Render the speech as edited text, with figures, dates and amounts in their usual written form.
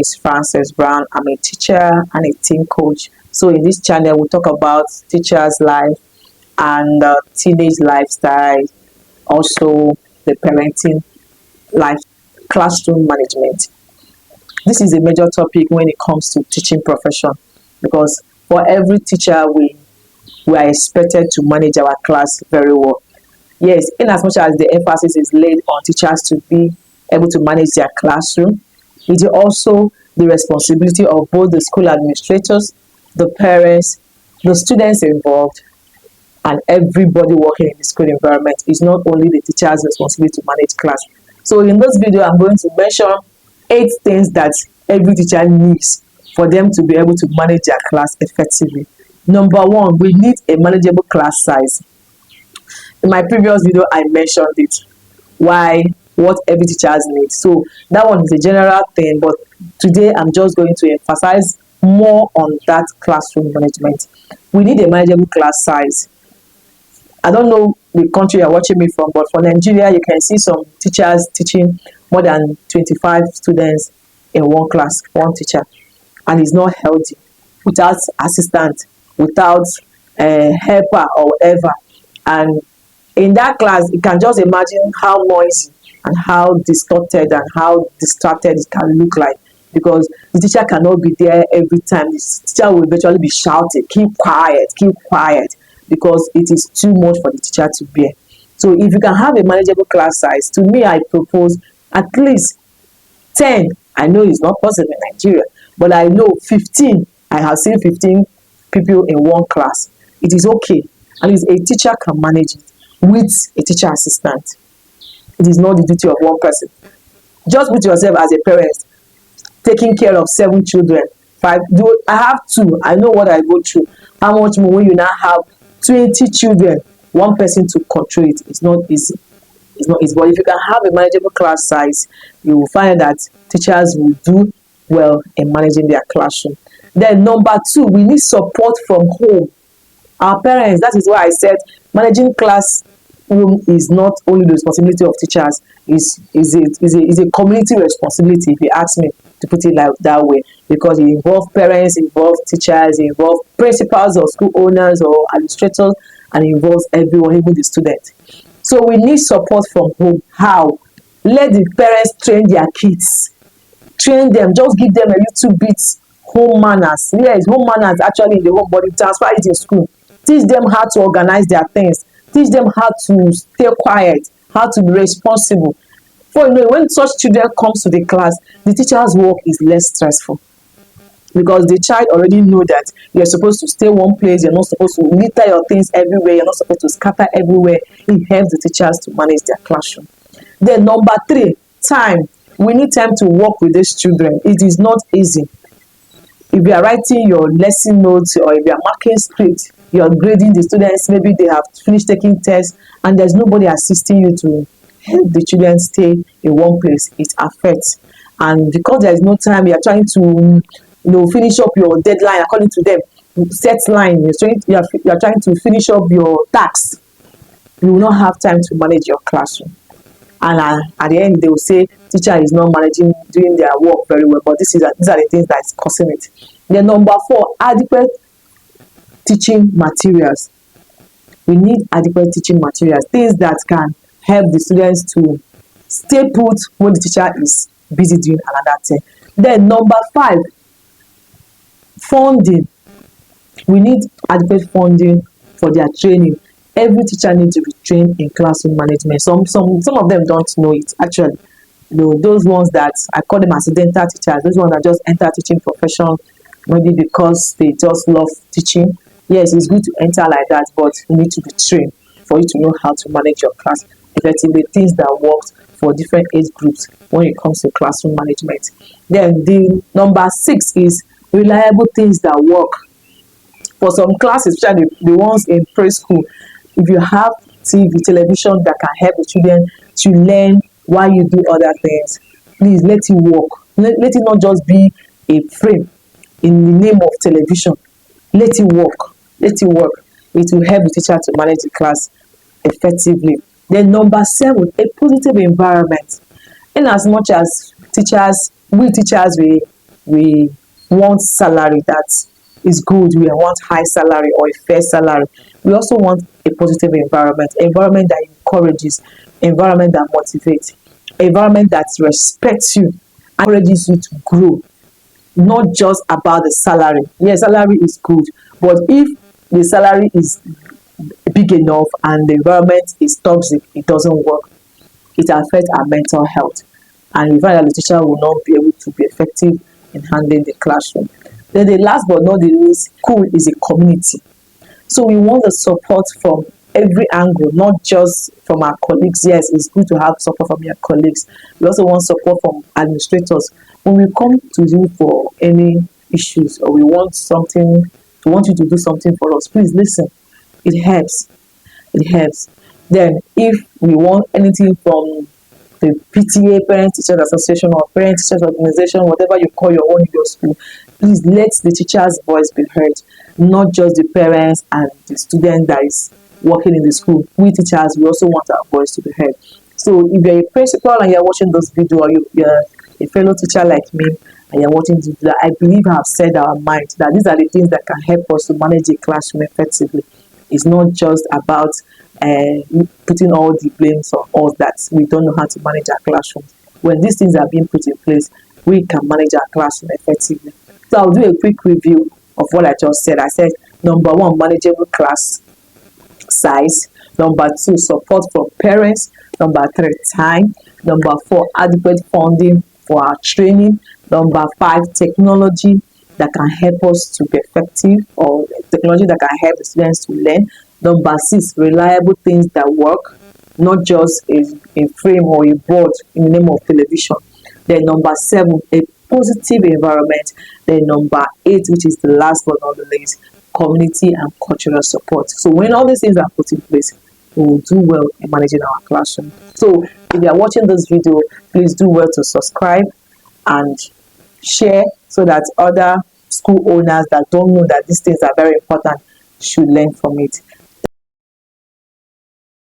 is Frances Brown. I'm a teacher and a team coach. So in this channel, we talk about teachers' life and teenage lifestyle, also the parenting life, classroom management. This is a major topic when it comes to teaching profession because for every teacher, we are expected to manage our class very well. Yes, in as much as the emphasis is laid on teachers to be able to manage their classroom, it is also the responsibility of both the school administrators, the parents, the students involved, and everybody working in the school environment. It's not only the teacher's responsibility to manage class. So in this video, I'm going to mention 8 things that every teacher needs for them to be able to manage their class effectively. Number 1, we need a manageable class size. In my previous video, I mentioned it. What every teacher needs. So that one is a general thing, but today I'm just going to emphasize more on that classroom management. We need a manageable class size. I don't know the country you're watching me from, but for Nigeria, you can see some teachers teaching more than 25 students in one class, one teacher, and it's not healthy without assistant, without a helper or whatever. And in that class, you can just imagine how noisy and how distorted and how distracted it can look like, because the teacher cannot be there every time. The teacher will eventually be shouting, keep quiet, because it is too much for the teacher to bear. So if you can have a manageable class size, to me, I propose at least 10. I know it's not possible in Nigeria, but I know 15. I have seen 15 people in one class. It is okay. At least a teacher can manage it with a teacher assistant. It is not the duty of one person. Just put yourself as a parent, taking care of 7 children. 5. I have 2. I know what I go through. How much more when you now have 20 children, one person to control it? It's not easy. It's not easy. But if you can have a manageable class size, you will find that teachers will do well in managing their classroom. Then number 2, we need support from home. Our parents, that is why I said managing classroom is not only the responsibility of teachers, is a community responsibility, if you ask me to put it like that way, because it involves parents, it involves teachers, it involves principals or school owners or administrators, and it involves everyone, even the student. So we need support from home. How? Let the parents train their kids. Train them, just give them a little bit home manners. Yes, home manners actually in the home, but transfer it in school. Teach them how to organize their things. Teach them how to stay quiet, how to be responsible. For you know, when such children comes to the class, the teacher's work is less stressful, because the child already know that you're supposed to stay one place, you're not supposed to litter your things everywhere, you're not supposed to scatter everywhere. It helps the teachers to manage their classroom. Then number 3, time. We need time to work with these children. It is not easy. If you are writing your lesson notes or if you are marking script, you are grading the students, maybe they have finished taking tests and there's nobody assisting you to help the children stay in one place, it affects. And because there is no time, you are trying to finish up your deadline according to them, set line, you are trying to finish up your tasks, you will not have time to manage your classroom. And at the end, they will say teacher is not doing their work very well. But these are the things that is causing it. Then number 4, adequate teaching materials. We need adequate teaching materials, things that can help the students to stay put when the teacher is busy doing another thing. Then number 5, funding. We need adequate funding for their training. Every teacher needs to be trained in classroom management. Some of them don't know it actually. Those ones that I call them accidental teachers, those ones that just enter teaching profession maybe because they just love teaching. Yes, it's good to enter like that, but you need to be trained for you to know how to manage your class effectively, things that work for different age groups when it comes to classroom management. Then the number 6 is reliable things that work. For some classes, especially the ones in preschool, if you have television that can help the children to learn while you do other things, please let it work. Let it not just be a frame in the name of television. Let it work. Let it work. It will help the teacher to manage the class effectively. Then number 7, a positive environment. In as much as we teachers, we we want salary that is good, we want high salary or a fair salary. We also want a positive environment that encourages, environment that motivates, environment that respects you, encourages you to grow, not just about the salary. Yes, salary is good, but if the salary is big enough and the environment is toxic, it doesn't work. It affects our mental health, and we find that the teacher will not be able to be effective in handling the classroom. Then the last but not the least, school is a community. So we want the support from every angle, not just from our colleagues. Yes, it's good to have support from your colleagues. We also want support from administrators. When we come to you for any issues, or we want something, we want you to do something for us, please listen. It helps. It helps. Then if we want anything from the PTA, Parent Teachers Association, or Parent Teachers Organization, whatever you call your own in your school, please let the teacher's voice be heard, not just the parents and the student that is working in the school. We teachers, we also want our voice to be heard. So if you're a principal and you're watching this video, or you're a fellow teacher like me and you're watching this video, I believe I have said our mind that these are the things that can help us to manage a classroom effectively. It's not just about putting all the blames on us that we don't know how to manage our classroom. When these things are being put in place, we can manage our classroom effectively. So I'll do a quick review of what I just said. I said, number one, manageable class size. Number two, support from parents. Number three, time. Number four, adequate funding for our training. Number five, technology that can help us to be effective, or technology that can help the students to learn. Number six, reliable things that work, not just a frame or a board in the name of television. Then number seven, a positive environment. Then number eight, which is the last but not the least, community and cultural support. So when all these things are put in place, we will do well in managing our classroom. So if you are watching this video, please do well to subscribe and share so that other school owners that don't know that these things are very important should learn from it.